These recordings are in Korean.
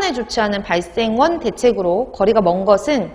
사전에 조치하는 발생원 대책으로 거리가 먼 것은,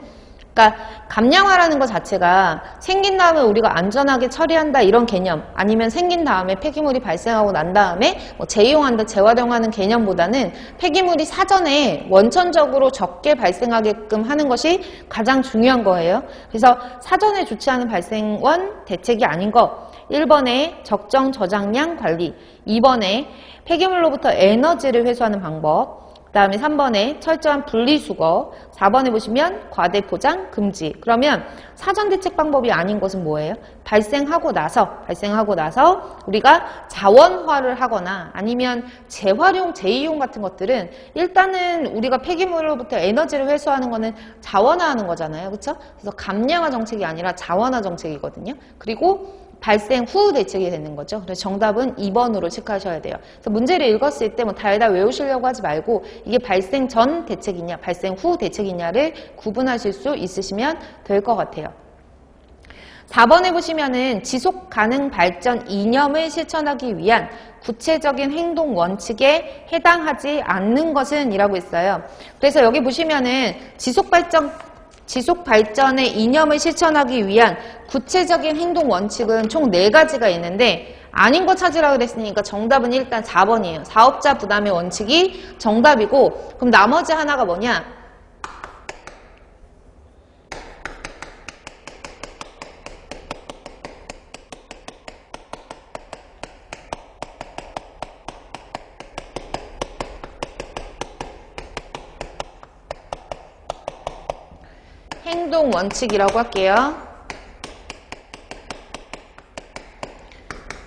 그러니까 감량화라는 것 자체가 생긴 다음에 우리가 안전하게 처리한다 이런 개념, 아니면 생긴 다음에 폐기물이 발생하고 난 다음에 뭐 재이용한다, 재활용하는 개념보다는 폐기물이 사전에 원천적으로 적게 발생하게끔 하는 것이 가장 중요한 거예요. 그래서 사전에 조치하는 발생원 대책이 아닌 것, 1번에 적정 저장량 관리, 2번에 폐기물로부터 에너지를 회수하는 방법, 그 다음에 3번에 철저한 분리수거, 4번에 보시면 과대포장 금지. 그러면 사전대책 방법이 아닌 것은 뭐예요? 발생하고 나서 우리가 자원화를 하거나 아니면 재활용, 재이용 같은 것들은 일단은 우리가 폐기물로부터 에너지를 회수하는 거는 자원화하는 거잖아요. 그렇죠? 그래서 감량화 정책이 아니라 자원화 정책이거든요. 그리고 발생 후 대책이 되는 거죠. 그래서 정답은 2번으로 체크하셔야 돼요. 그래서 문제를 읽었을 때 뭐 달달 외우시려고 하지 말고 이게 발생 전 대책이냐, 발생 후 대책이냐를 구분하실 수 있으시면 될 것 같아요. 4번에 보시면은 지속 가능 발전 이념을 실천하기 위한 구체적인 행동 원칙에 해당하지 않는 것은 이라고 했어요. 그래서 여기 보시면은 지속 발전의 이념을 실천하기 위한 구체적인 행동 원칙은 총 4가지가 있는데 아닌 거 찾으라고 그랬으니까 정답은 일단 4번이에요. 사업자 부담의 원칙이 정답이고, 그럼 나머지 하나가 뭐냐? 행동 원칙이라고 할게요.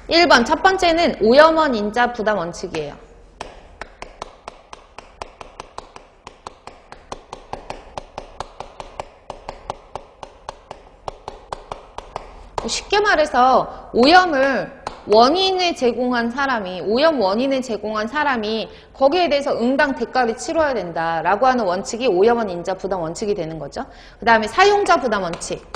1번 첫 번째는 오염원 인자 부담 원칙이에요. 쉽게 말해서 오염 원인을 제공한 사람이 거기에 대해서 응당 대가를 치러야 된다라고 하는 원칙이 오염원 인자 부담 원칙이 되는 거죠. 그 다음에 사용자 부담 원칙.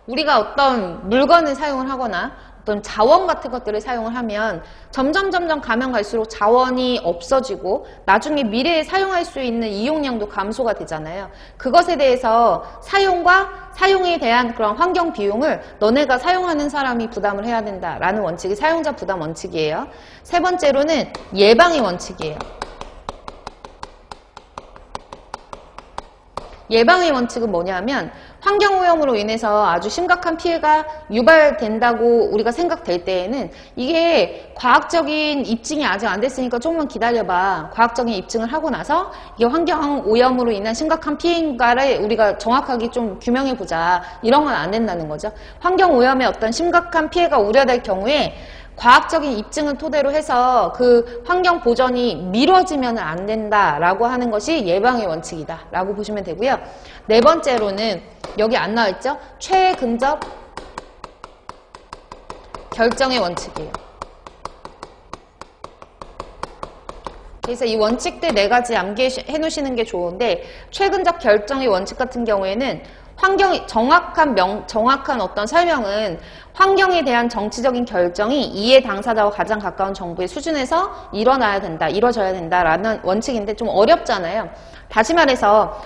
우리가 어떤 물건을 사용을 하거나 어떤 자원 같은 것들을 사용을 하면 점점 가면 갈수록 자원이 없어지고 나중에 미래에 사용할 수 있는 이용량도 감소가 되잖아요. 그것에 대해서 사용에 대한 그런 환경 비용을 너네가 사용하는 사람이 부담을 해야 된다라는 원칙이 사용자 부담 원칙이에요. 세 번째로는 예방의 원칙이에요. 예방의 원칙은 뭐냐면 환경오염으로 인해서 아주 심각한 피해가 유발된다고 우리가 생각될 때에는 이게 과학적인 입증이 아직 안 됐으니까 조금만 기다려봐. 과학적인 입증을 하고 나서 이게 환경오염으로 인한 심각한 피해인가를 우리가 정확하게 좀 규명해보자. 이런 건 안 된다는 거죠. 환경오염의 어떤 심각한 피해가 우려될 경우에 과학적인 입증을 토대로 해서 그 환경 보전이 미뤄지면 안 된다라고 하는 것이 예방의 원칙이다라고 보시면 되고요. 네 번째로는 여기 안 나와 있죠? 최근접 결정의 원칙이에요. 그래서 이 원칙들 4가지 암기해 놓으시는 게 좋은데 최근접 결정의 원칙 같은 경우에는 정확한 어떤 설명은 환경에 대한 정치적인 결정이 이해 당사자와 가장 가까운 정부의 수준에서 이뤄져야 된다라는 원칙인데 좀 어렵잖아요. 다시 말해서